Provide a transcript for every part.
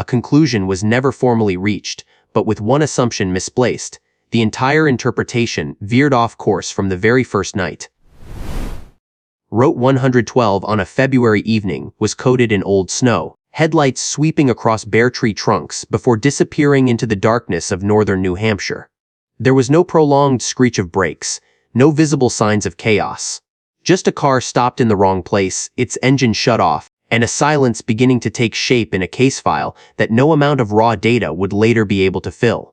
A conclusion was never formally reached, but with one assumption misplaced, the entire interpretation veered off course from the very first night. Route 112 on a February evening was coated in old snow, headlights sweeping across bare tree trunks before disappearing into the darkness of northern New Hampshire. There was no prolonged screech of brakes, no visible signs of chaos. Just a car stopped in the wrong place, its engine shut off, and a silence beginning to take shape in a case file that no amount of raw data would later be able to fill.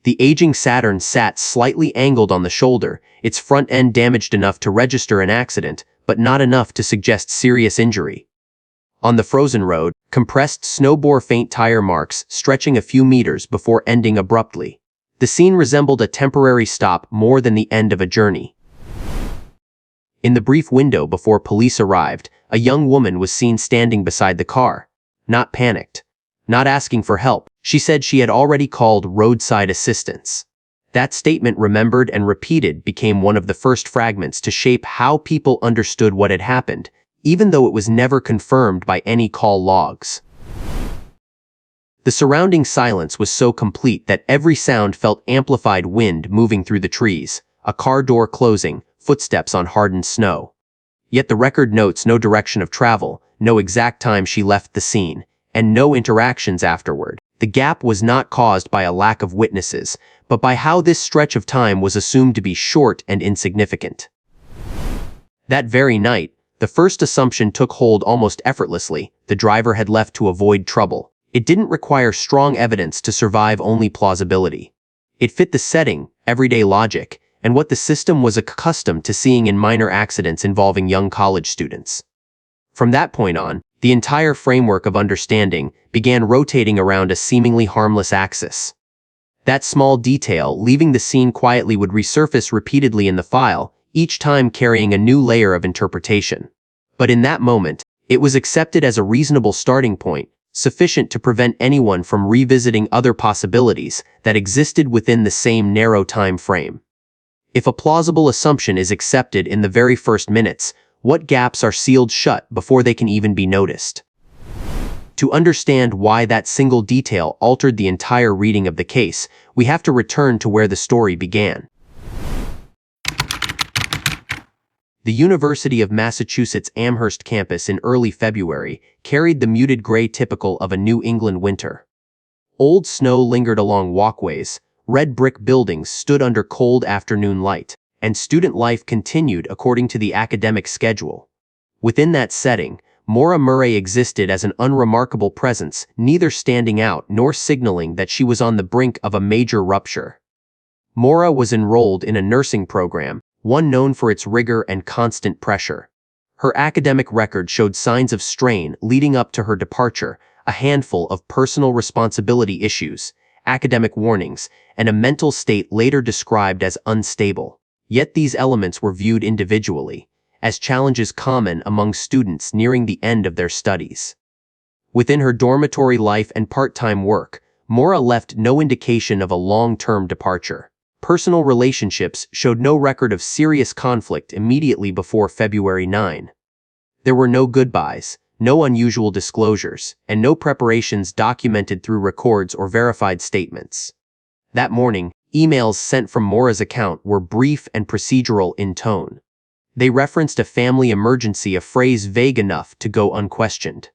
The aging Saturn sat slightly angled on the shoulder, its front end damaged enough to register an accident, but not enough to suggest serious injury. On the frozen road, compressed snow bore faint tire marks stretching a few meters before ending abruptly. The scene resembled a temporary stop more than the end of a journey. In the brief window before police arrived, a young woman was seen standing beside the car. Not panicked. Not asking for help. She said she had already called roadside assistance. That statement, remembered and repeated, became one of the first fragments to shape how people understood what had happened, even though it was never confirmed by any call logs. The surrounding silence was so complete that every sound felt amplified: wind moving through the trees, a car door closing, footsteps on hardened snow. Yet the record notes no direction of travel, no exact time she left the scene, and no interactions afterward. The gap was not caused by a lack of witnesses, but by how this stretch of time was assumed to be short and insignificant. That very night, the first assumption took hold almost effortlessly: the driver had left to avoid trouble. It didn't require strong evidence to survive, only plausibility. It fit the setting, everyday logic, and what the system was accustomed to seeing in minor accidents involving young college students. From that point on, the entire framework of understanding began rotating around a seemingly harmless axis. That small detail, leaving the scene quietly, would resurface repeatedly in the file, each time carrying a new layer of interpretation. But in that moment, it was accepted as a reasonable starting point, sufficient to prevent anyone from revisiting other possibilities that existed within the same narrow time frame. If a plausible assumption is accepted in the very first minutes, what gaps are sealed shut before they can even be noticed? To understand why that single detail altered the entire reading of the case, we have to return to where the story began. The University of Massachusetts Amherst campus in early February carried the muted gray typical of a New England winter. Old snow lingered along walkways, red brick buildings stood under cold afternoon light, and student life continued according to the academic schedule. Within that setting, Maura Murray existed as an unremarkable presence, neither standing out nor signaling that she was on the brink of a major rupture. Maura was enrolled in a nursing program, one known for its rigor and constant pressure. Her academic record showed signs of strain leading up to her departure: a handful of personal responsibility issues, academic warnings, and a mental state later described as unstable. Yet these elements were viewed individually, as challenges common among students nearing the end of their studies. Within her dormitory life and part-time work, Maura left no indication of a long-term departure. Personal relationships showed no record of serious conflict immediately before February 9. There were no goodbyes, no unusual disclosures, and no preparations documented through records or verified statements. That morning, emails sent from Maura's account were brief and procedural in tone. They referenced a family emergency, a phrase vague enough to go unquestioned.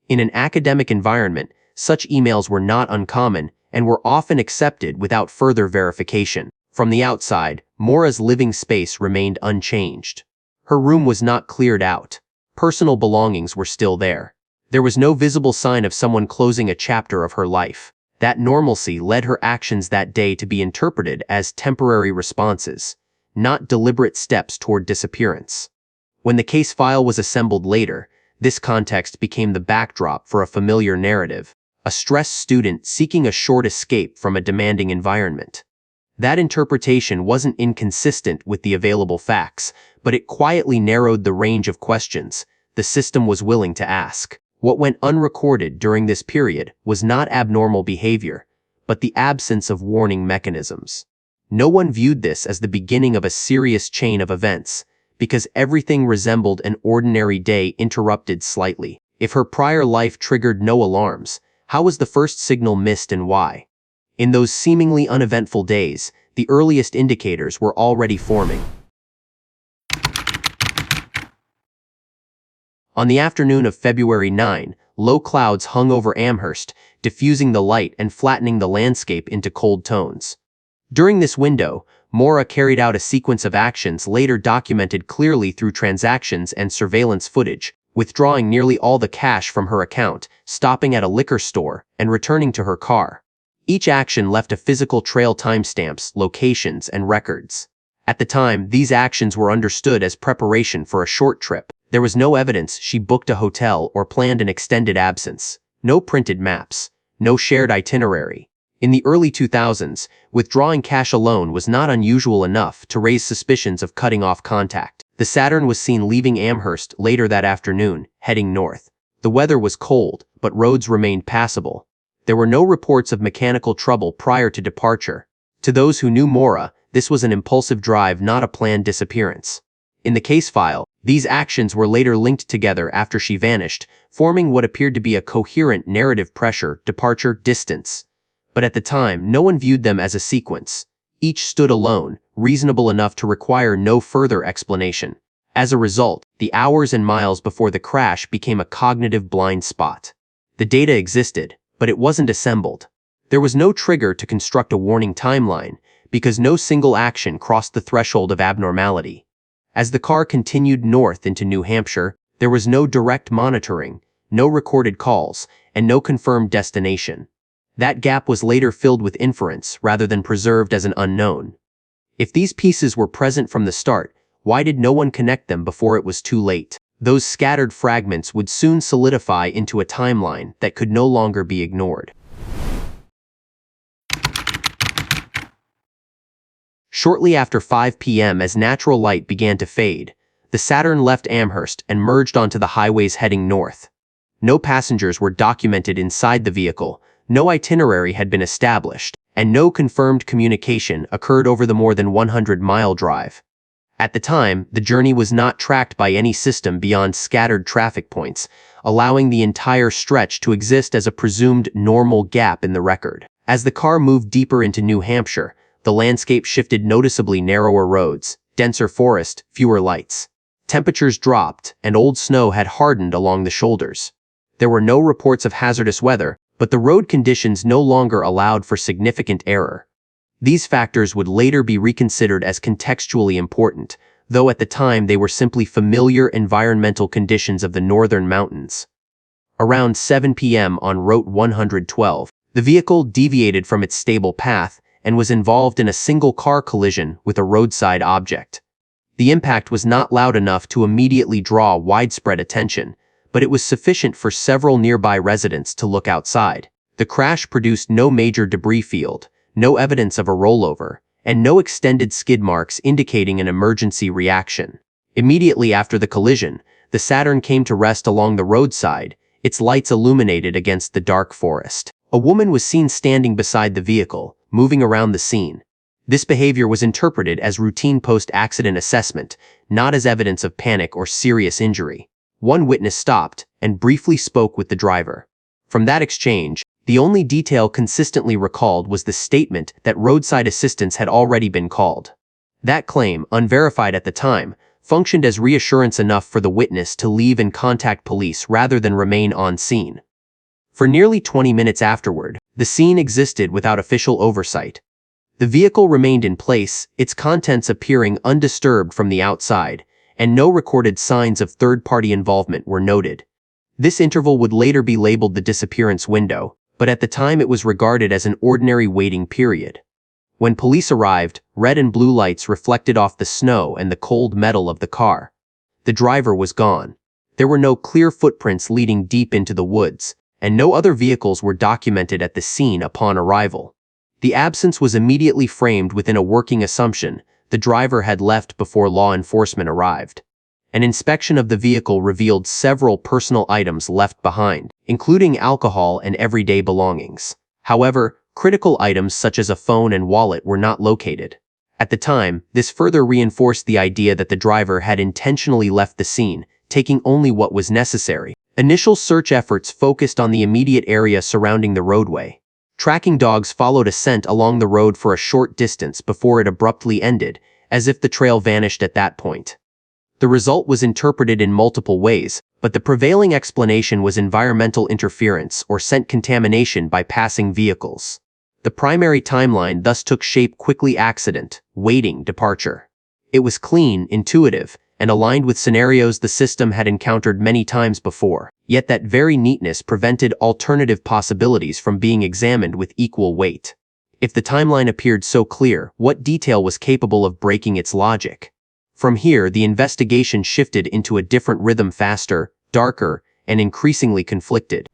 In an academic environment, such emails were not uncommon and were often accepted without further verification. From the outside, Maura's living space remained unchanged. Her room was not cleared out. Personal belongings were still there. There was no visible sign of someone closing a chapter of her life. That normalcy led her actions that day to be interpreted as temporary responses, not deliberate steps toward disappearance. When the case file was assembled later, this context became the backdrop for a familiar narrative: a stressed student seeking a short escape from a demanding environment. That interpretation wasn't inconsistent with the available facts, but it quietly narrowed the range of questions the system was willing to ask. What went unrecorded during this period was not abnormal behavior, but the absence of warning mechanisms. No one viewed this as the beginning of a serious chain of events, because everything resembled an ordinary day interrupted slightly. If her prior life triggered no alarms, how was the first signal missed and why? In those seemingly uneventful days, the earliest indicators were already forming. On the afternoon of February 9, low clouds hung over Amherst, diffusing the light and flattening the landscape into cold tones. During this window, Maura carried out a sequence of actions later documented clearly through transactions and surveillance footage, withdrawing nearly all the cash from her account, stopping at a liquor store, and returning to her car. Each action left a physical trail, timestamps, locations, and records. At the time, these actions were understood as preparation for a short trip. There was no evidence she booked a hotel or planned an extended absence. No printed maps. No shared itinerary. In the early 2000s, withdrawing cash alone was not unusual enough to raise suspicions of cutting off contact. The Saturn was seen leaving Amherst later that afternoon, heading north. The weather was cold, but roads remained passable. There were no reports of mechanical trouble prior to departure. To those who knew Maura, this was an impulsive drive, not a planned disappearance. In the case file, these actions were later linked together after she vanished, forming what appeared to be a coherent narrative: pressure, departure, distance. But at the time, no one viewed them as a sequence. Each stood alone, reasonable enough to require no further explanation. As a result, the hours and miles before the crash became a cognitive blind spot. The data existed, but it wasn't assembled. There was no trigger to construct a warning timeline, because no single action crossed the threshold of abnormality. As the car continued north into New Hampshire, there was no direct monitoring, no recorded calls, and no confirmed destination. That gap was later filled with inference rather than preserved as an unknown. If these pieces were present from the start, why did no one connect them before it was too late? Those scattered fragments would soon solidify into a timeline that could no longer be ignored. Shortly after 5 p.m., as natural light began to fade, the Saturn left Amherst and merged onto the highways heading north. No passengers were documented inside the vehicle, no itinerary had been established, and no confirmed communication occurred over the more than 100-mile drive. At the time, the journey was not tracked by any system beyond scattered traffic points, allowing the entire stretch to exist as a presumed normal gap in the record. As the car moved deeper into New Hampshire, the landscape shifted noticeably: narrower roads, denser forest, fewer lights. Temperatures dropped, and old snow had hardened along the shoulders. There were no reports of hazardous weather, but the road conditions no longer allowed for significant error. These factors would later be reconsidered as contextually important, though at the time they were simply familiar environmental conditions of the northern mountains. Around 7 p.m. on Route 112, the vehicle deviated from its stable path and was involved in a single-car collision with a roadside object. The impact was not loud enough to immediately draw widespread attention, but it was sufficient for several nearby residents to look outside. The crash produced no major debris field, no evidence of a rollover, and no extended skid marks indicating an emergency reaction. Immediately after the collision, the Saturn came to rest along the roadside, its lights illuminated against the dark forest. A woman was seen standing beside the vehicle, moving around the scene. This behavior was interpreted as routine post-accident assessment, not as evidence of panic or serious injury. One witness stopped and briefly spoke with the driver. From that exchange, the only detail consistently recalled was the statement that roadside assistance had already been called. That claim, unverified at the time, functioned as reassurance enough for the witness to leave and contact police rather than remain on scene. For nearly 20 minutes afterward, the scene existed without official oversight. The vehicle remained in place, its contents appearing undisturbed from the outside, and no recorded signs of third-party involvement were noted. This interval would later be labeled the disappearance window, but at the time it was regarded as an ordinary waiting period. When police arrived, red and blue lights reflected off the snow and the cold metal of the car. The driver was gone. There were no clear footprints leading deep into the woods, and no other vehicles were documented at the scene upon arrival. The absence was immediately framed within a working assumption: the driver had left before law enforcement arrived. An inspection of the vehicle revealed several personal items left behind, including alcohol and everyday belongings. However, critical items such as a phone and wallet were not located. At the time, this further reinforced the idea that the driver had intentionally left the scene, taking only what was necessary. Initial search efforts focused on the immediate area surrounding the roadway. Tracking dogs followed a scent along the road for a short distance before it abruptly ended, as if the trail vanished at that point. The result was interpreted in multiple ways, but the prevailing explanation was environmental interference or scent contamination by passing vehicles. The primary timeline thus took shape: quickly accident, waiting, departure. It was clean, intuitive, and aligned with scenarios the system had encountered many times before, yet that very neatness prevented alternative possibilities from being examined with equal weight. If the timeline appeared so clear, what detail was capable of breaking its logic? From here, the investigation shifted into a different rhythm: faster, darker, and increasingly conflicted.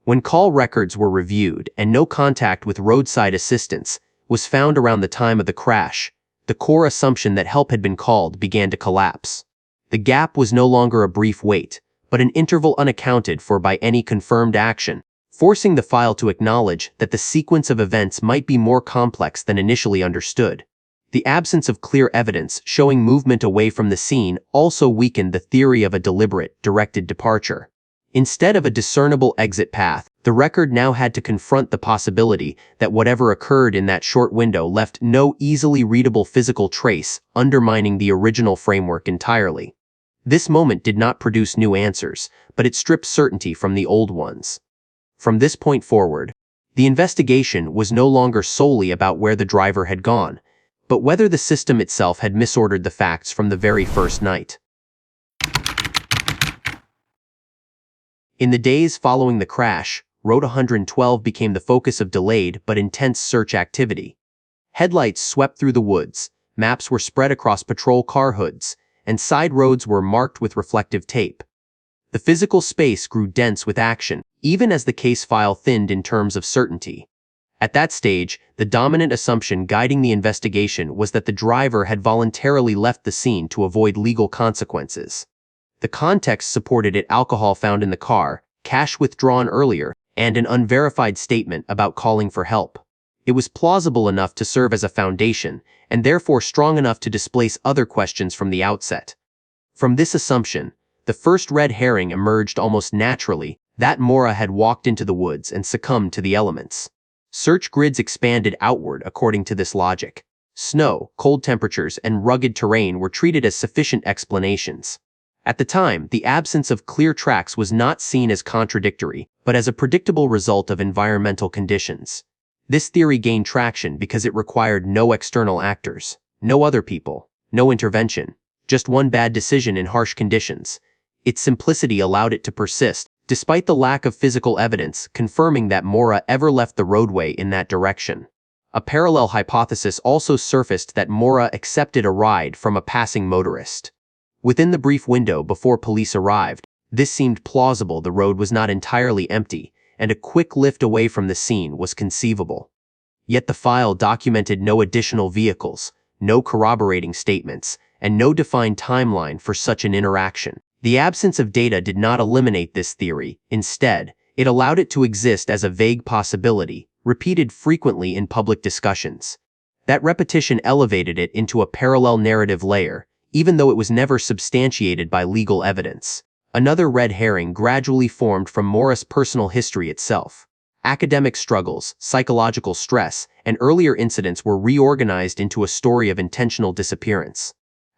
When call records were reviewed and no contact with roadside assistance was found around the time of the crash, the core assumption that help had been called began to collapse. The gap was no longer a brief wait, but an interval unaccounted for by any confirmed action, forcing the file to acknowledge that the sequence of events might be more complex than initially understood. The absence of clear evidence showing movement away from the scene also weakened the theory of a deliberate, directed departure. Instead of a discernible exit path, the record now had to confront the possibility that whatever occurred in that short window left no easily readable physical trace, undermining the original framework entirely. This moment did not produce new answers, but it stripped certainty from the old ones. From this point forward, the investigation was no longer solely about where the driver had gone, but whether the system itself had misordered the facts from the very first night. In the days following the crash, Route 112 became the focus of delayed but intense search activity. Headlights swept through the woods, maps were spread across patrol car hoods, and side roads were marked with reflective tape. The physical space grew dense with action, even as the case file thinned in terms of certainty. At that stage, the dominant assumption guiding the investigation was that the driver had voluntarily left the scene to avoid legal consequences. The context supported it: alcohol found in the car, cash withdrawn earlier, and an unverified statement about calling for help. It was plausible enough to serve as a foundation, and therefore strong enough to displace other questions from the outset. From this assumption, the first red herring emerged almost naturally: that Maura had walked into the woods and succumbed to the elements. Search grids expanded outward according to this logic. Snow, cold temperatures, and rugged terrain were treated as sufficient explanations. At the time, the absence of clear tracks was not seen as contradictory, but as a predictable result of environmental conditions. This theory gained traction because it required no external actors, no other people, no intervention, just one bad decision in harsh conditions. Its simplicity allowed it to persist, despite the lack of physical evidence confirming that Maura ever left the roadway in that direction. A parallel hypothesis also surfaced that Maura accepted a ride from a passing motorist. Within the brief window before police arrived, this seemed plausible: the road was not entirely empty, and a quick lift away from the scene was conceivable. Yet the file documented no additional vehicles, no corroborating statements, and no defined timeline for such an interaction. The absence of data did not eliminate this theory. Instead, it allowed it to exist as a vague possibility, repeated frequently in public discussions. That repetition elevated it into a parallel narrative layer, even though it was never substantiated by legal evidence. Another red herring gradually formed from Maura's personal history itself. Academic struggles, psychological stress, and earlier incidents were reorganized into a story of intentional disappearance.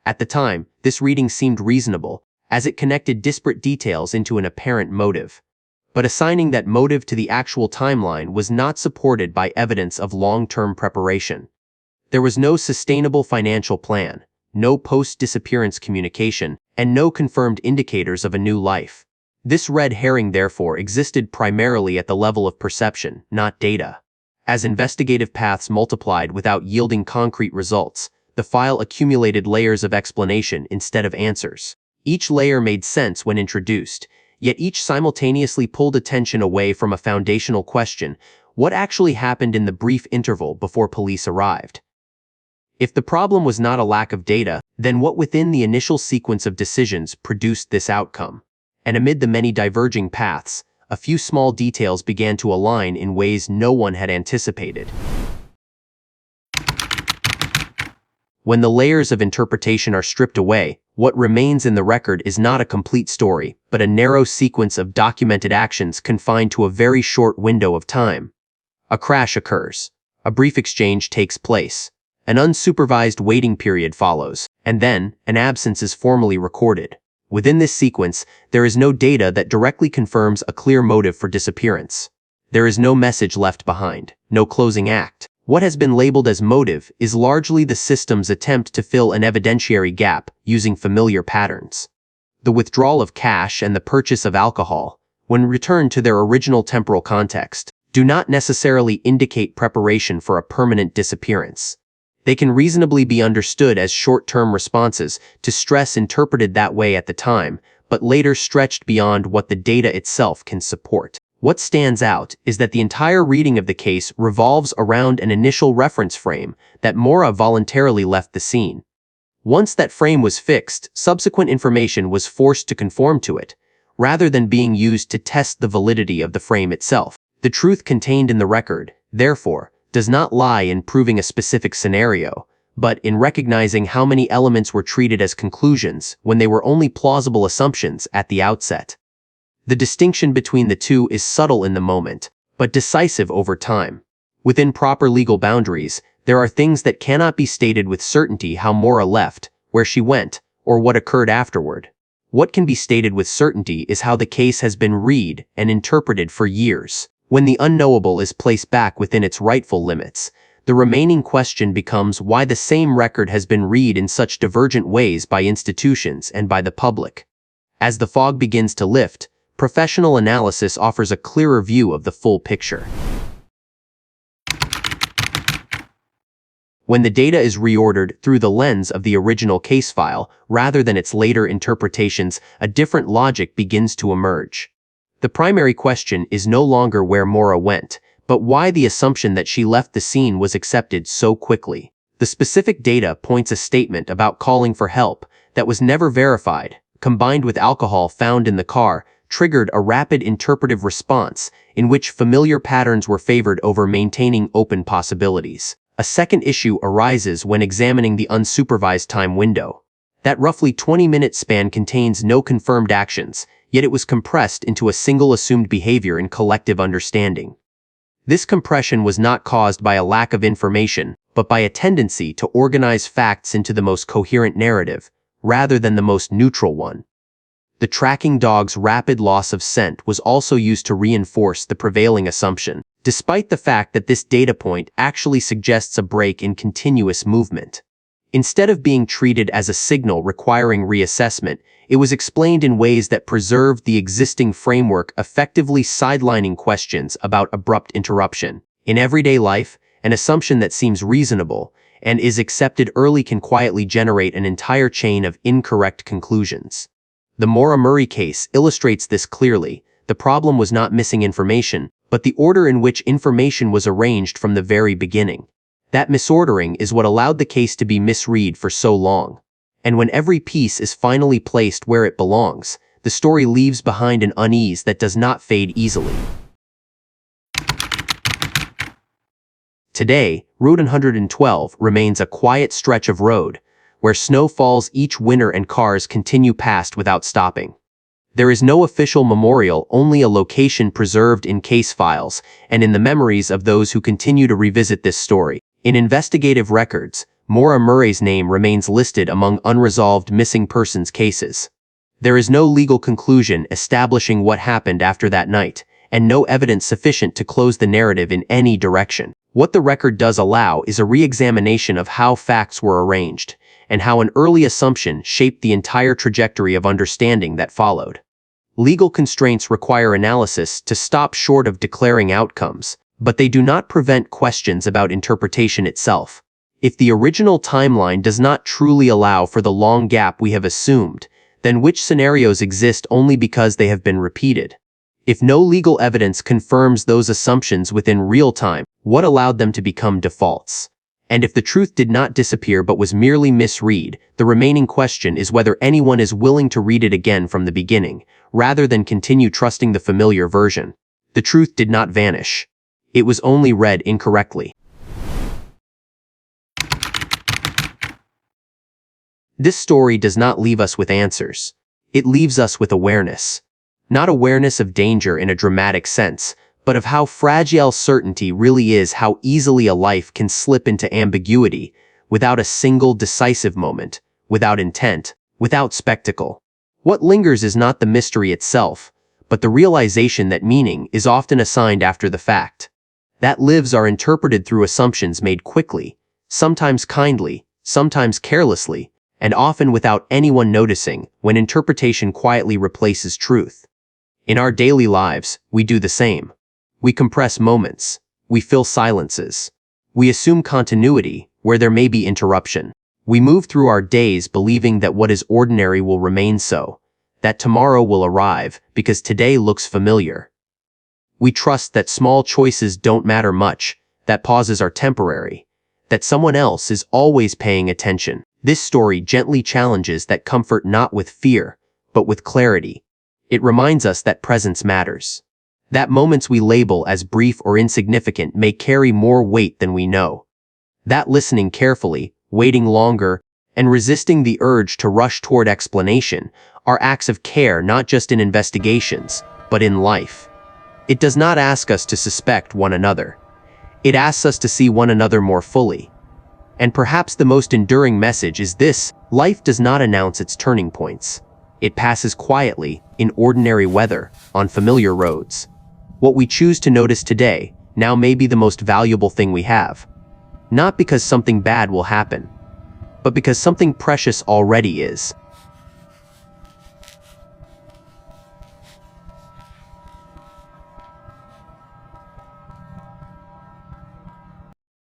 At the time, this reading seemed reasonable, as it connected disparate details into an apparent motive. But assigning that motive to the actual timeline was not supported by evidence of long-term preparation. There was no sustainable financial plan, no post-disappearance communication, and no confirmed indicators of a new life. This red herring therefore existed primarily at the level of perception, not data. As investigative paths multiplied without yielding concrete results, the file accumulated layers of explanation instead of answers. Each layer made sense when introduced, yet each simultaneously pulled attention away from a foundational question: what actually happened in the brief interval before police arrived? If the problem was not a lack of data, then what within the initial sequence of decisions produced this outcome? And amid the many diverging paths, a few small details began to align in ways no one had anticipated. When the layers of interpretation are stripped away, what remains in the record is not a complete story, but a narrow sequence of documented actions confined to a very short window of time. A crash occurs. A brief exchange takes place. An unsupervised waiting period follows, and then an absence is formally recorded. Within this sequence, there is no data that directly confirms a clear motive for disappearance. There is no message left behind, no closing act. What has been labeled as motive is largely the system's attempt to fill an evidentiary gap using familiar patterns. The withdrawal of cash and the purchase of alcohol, when returned to their original temporal context, do not necessarily indicate preparation for a permanent disappearance. They can reasonably be understood as short-term responses to stress interpreted that way at the time, but later stretched beyond what the data itself can support. What stands out is that the entire reading of the case revolves around an initial reference frame that Maura voluntarily left the scene. Once that frame was fixed, subsequent information was forced to conform to it, rather than being used to test the validity of the frame itself. The truth contained in the record, therefore, does not lie in proving a specific scenario, but in recognizing how many elements were treated as conclusions when they were only plausible assumptions at the outset. The distinction between the two is subtle in the moment, but decisive over time. Within proper legal boundaries, there are things that cannot be stated with certainty: how Maura left, where she went, or what occurred afterward. What can be stated with certainty is how the case has been read and interpreted for years. When the unknowable is placed back within its rightful limits, the remaining question becomes why the same record has been read in such divergent ways by institutions and by the public. As the fog begins to lift, professional analysis offers a clearer view of the full picture. When the data is reordered through the lens of the original case file, rather than its later interpretations, a different logic begins to emerge. The primary question is no longer where Maura went, but why the assumption that she left the scene was accepted so quickly. The specific data points a statement about calling for help that was never verified, combined with alcohol found in the car, triggered a rapid interpretive response in which familiar patterns were favored over maintaining open possibilities. A second issue arises when examining the unsupervised time window. That roughly 20-minute span contains no confirmed actions, yet it was compressed into a single assumed behavior in collective understanding. This compression was not caused by a lack of information, but by a tendency to organize facts into the most coherent narrative, rather than the most neutral one. The tracking dog's rapid loss of scent was also used to reinforce the prevailing assumption, despite the fact that this data point actually suggests a break in continuous movement. Instead of being treated as a signal requiring reassessment, it was explained in ways that preserved the existing framework, effectively sidelining questions about abrupt interruption. In everyday life, an assumption that seems reasonable and is accepted early can quietly generate an entire chain of incorrect conclusions. The Maura Murray case illustrates this clearly. The problem was not missing information, but the order in which information was arranged from the very beginning. That misordering is what allowed the case to be misread for so long. And when every piece is finally placed where it belongs, the story leaves behind an unease that does not fade easily. Today, Route 112 remains a quiet stretch of road, where snow falls each winter and cars continue past without stopping. There is no official memorial, only a location preserved in case files and in the memories of those who continue to revisit this story. In investigative records, Maura Murray's name remains listed among unresolved missing persons cases. There is no legal conclusion establishing what happened after that night, and no evidence sufficient to close the narrative in any direction. What the record does allow is a re-examination of how facts were arranged, and how an early assumption shaped the entire trajectory of understanding that followed. Legal constraints require analysis to stop short of declaring outcomes, but they do not prevent questions about interpretation itself. If the original timeline does not truly allow for the long gap we have assumed, then which scenarios exist only because they have been repeated? If no legal evidence confirms those assumptions within real time, what allowed them to become defaults? And if the truth did not disappear but was merely misread, the remaining question is whether anyone is willing to read it again from the beginning, rather than continue trusting the familiar version. The truth did not vanish. It was only read incorrectly. This story does not leave us with answers. It leaves us with awareness. Not awareness of danger in a dramatic sense, but of how fragile certainty really is, how easily a life can slip into ambiguity without a single decisive moment, without intent, without spectacle. What lingers is not the mystery itself, but the realization that meaning is often assigned after the fact. That lives are interpreted through assumptions made quickly, sometimes kindly, sometimes carelessly, and often without anyone noticing, when interpretation quietly replaces truth. In our daily lives, we do the same. We compress moments. We fill silences. We assume continuity where there may be interruption. We move through our days believing that what is ordinary will remain so, that tomorrow will arrive because today looks familiar. We trust that small choices don't matter much, that pauses are temporary, that someone else is always paying attention. This story gently challenges that comfort not with fear, but with clarity. It reminds us that presence matters. That moments we label as brief or insignificant may carry more weight than we know. That listening carefully, waiting longer, and resisting the urge to rush toward explanation are acts of care not just in investigations, but in life. It does not ask us to suspect one another. It asks us to see one another more fully. And perhaps the most enduring message is this: life does not announce its turning points. It passes quietly, in ordinary weather, on familiar roads. What we choose to notice today, now may be the most valuable thing we have. Not because something bad will happen, but because something precious already is.